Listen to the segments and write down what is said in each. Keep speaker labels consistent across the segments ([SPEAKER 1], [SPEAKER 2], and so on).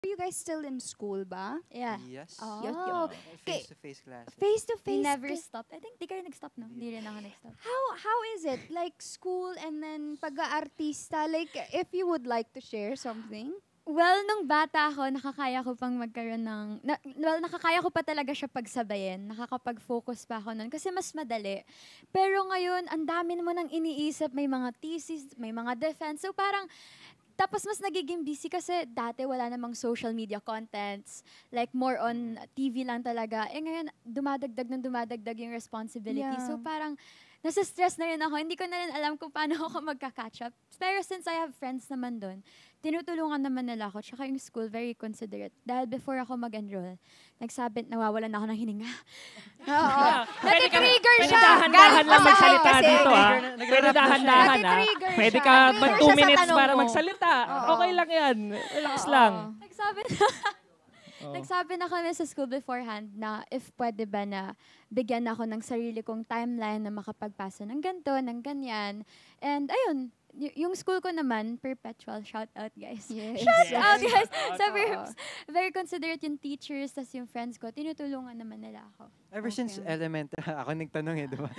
[SPEAKER 1] Are you guys still in school ba?
[SPEAKER 2] Yeah.
[SPEAKER 3] Yes.
[SPEAKER 2] Oh,
[SPEAKER 3] Face-to-face classes.
[SPEAKER 2] we
[SPEAKER 1] Face-to-face.
[SPEAKER 2] never stopped. I think di ka rin nag-stop, no? Di rin ako nag-stop.
[SPEAKER 1] How is it? Like school and then pag-aartista? Like if you would like to share something?
[SPEAKER 2] Well, nung bata ako, nakakaya ko pang magkaroon ng... nakakaya ko pa talaga siya pagsabayin. Nakakapag-focus pa ako nun kasi mas madali. Pero ngayon, ang dami mo nang iniisip. May mga thesis, may mga defense. So parang, tapos mas nagiging busy kasi dati wala namang social media contents. Like more on TV lang talaga. Eh ngayon, dumadagdag yung responsibility.
[SPEAKER 1] Yeah.
[SPEAKER 2] So parang, nasa-stress na rin ako. Hindi ko na rin alam kung paano ako magka-catch up. Pero since I have friends naman doon, tinutulungan naman nila ako. Tsaka yung school, very considerate. Dahil before ako mag-enroll, nagsabi, nawawalan ako ng hininga.
[SPEAKER 1] Oo.
[SPEAKER 4] Pwede ka-
[SPEAKER 1] Nati-trigger
[SPEAKER 4] pwede
[SPEAKER 1] siya.
[SPEAKER 4] dahan-dahan lang
[SPEAKER 1] Galing pa sa
[SPEAKER 4] magsalita
[SPEAKER 1] kasi.
[SPEAKER 4] dito, ah.
[SPEAKER 3] Nagre-rap
[SPEAKER 4] Pwede
[SPEAKER 3] na
[SPEAKER 4] dahan-dahan, ah.
[SPEAKER 1] Nati-trigger
[SPEAKER 4] Pwede
[SPEAKER 1] siya.
[SPEAKER 4] ka
[SPEAKER 1] Nati-trigger
[SPEAKER 4] mag 2
[SPEAKER 1] siya sa
[SPEAKER 4] minutes
[SPEAKER 1] tanong
[SPEAKER 4] para
[SPEAKER 1] mo.
[SPEAKER 4] magsalita.
[SPEAKER 1] Oo.
[SPEAKER 4] Okay lang yan. Relax lang.
[SPEAKER 2] Nagsabi
[SPEAKER 4] Oo.
[SPEAKER 2] Nagsabi na kami sa school beforehand na if pwede ba na bigyan ako ng sarili kong timeline na makapagpasa ng ganito, ng ganyan. And ayun, yung school ko naman, perpetual shout out guys.
[SPEAKER 1] Yes.
[SPEAKER 2] Shout out guys!
[SPEAKER 4] Shout
[SPEAKER 2] Sa
[SPEAKER 4] out.
[SPEAKER 2] very considerate yung teachers, tas yung friends ko, tinutulungan naman nila ako.
[SPEAKER 3] Ever since
[SPEAKER 1] Okay.
[SPEAKER 3] elementary, ako nagtanong eh, di ba?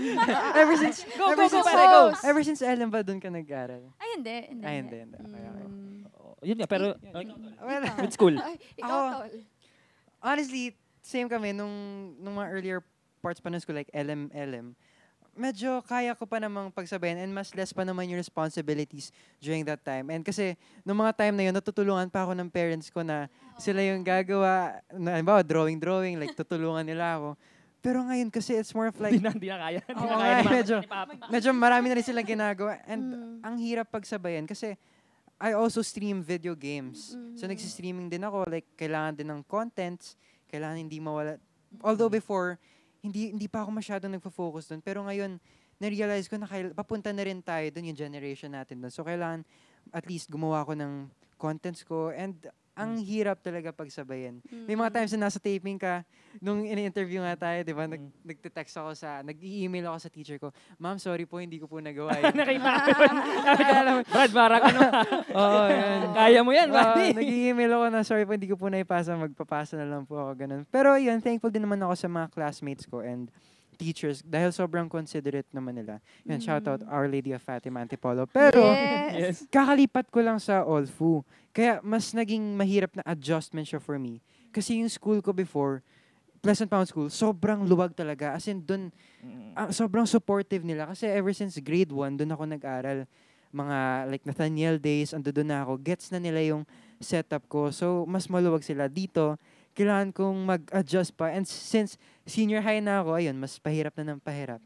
[SPEAKER 3] ever since,
[SPEAKER 4] Go,
[SPEAKER 3] ever
[SPEAKER 4] go,
[SPEAKER 3] since,
[SPEAKER 4] pare, go.
[SPEAKER 3] ever since Ellen ba doon ka nag-aral?
[SPEAKER 2] Ay, hindi.
[SPEAKER 3] Ay, hindi. Okay, okay.
[SPEAKER 4] Oo, yun nga, pero
[SPEAKER 3] Well,
[SPEAKER 4] with school.
[SPEAKER 1] Ay, ikaw,
[SPEAKER 3] Ako,
[SPEAKER 1] Tol.
[SPEAKER 3] honestly, same kami nung mga earlier parts pa ng school, like LM, medyo kaya ko pa namang pagsabayan and mas less pa naman yung responsibilities during that time. And kasi, nung mga time na yun, natutulungan pa ako ng parents ko na sila yung gagawa, na, halimbawa, drawing, like tutulungan nila ako. Pero ngayon kasi it's more of like,
[SPEAKER 4] Hindi na kaya. Hindi
[SPEAKER 3] Oo
[SPEAKER 4] na
[SPEAKER 3] nga,
[SPEAKER 4] kaya ni mama
[SPEAKER 3] medyo-
[SPEAKER 4] ni papa.
[SPEAKER 3] medyo marami na rin silang ginagawa. And ang hirap pagsabayan kasi I also stream video games. So nagsistreaming din ako. Like, kailangan din ng contents. Kailangan hindi mawala. Although before, hindi pa ako masyadong nagfo-focus doon. Pero ngayon, na-realize ko na papunta na rin tayo doon, yung generation natin doon. So kailangan at least gumawa ko ng contents ko. And ang hirap talaga pagsabayan. May mga times na nasa taping ka, nung in-interview nga tayo, di ba, nag-text ako nag-i-email ako sa teacher ko, Ma'am, sorry po, hindi ko po nagawa yun.
[SPEAKER 4] Nakita ko yun. Brad, parang ano.
[SPEAKER 3] Oo, yan.
[SPEAKER 4] Kaya mo yan, buddy.
[SPEAKER 3] Nag-i-email ako na, sorry po, hindi ko po naipasa, magpapasa na lang po ako, ganun. Pero yun, thankful din naman ako sa mga classmates ko and teachers dahil sobrang considerate naman nila. Yan, shout out Our Lady of Fatima Antipolo. Pero,
[SPEAKER 1] Yes.
[SPEAKER 3] kakalipat ko lang sa Olfu. Kaya mas naging mahirap na adjustment siya for me. Kasi yung school ko before, Pleasant Pound School, sobrang luwag talaga. As in, dun, sobrang supportive nila. Kasi ever since grade 1, dun ako nag-aral. Mga like Nathaniel days, ando dun na ako. Gets na nila yung setup ko. So, mas maluwag sila. Dito, kailangan kong mag-adjust pa. And since senior high na ako, ayun, mas pahirap na ng pahirap.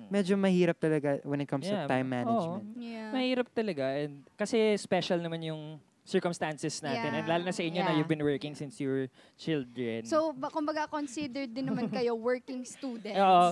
[SPEAKER 3] Medyo mahirap talaga when it comes to
[SPEAKER 4] Yeah,
[SPEAKER 3] time management.
[SPEAKER 1] Yeah.
[SPEAKER 4] Mahirap talaga. And kasi special naman yung circumstances natin.
[SPEAKER 1] Yeah.
[SPEAKER 4] And lalo na sa inyo na
[SPEAKER 2] Yeah.
[SPEAKER 4] you've been working since you were children.
[SPEAKER 1] So, kumbaga considered din naman kayo working students.
[SPEAKER 4] Oo.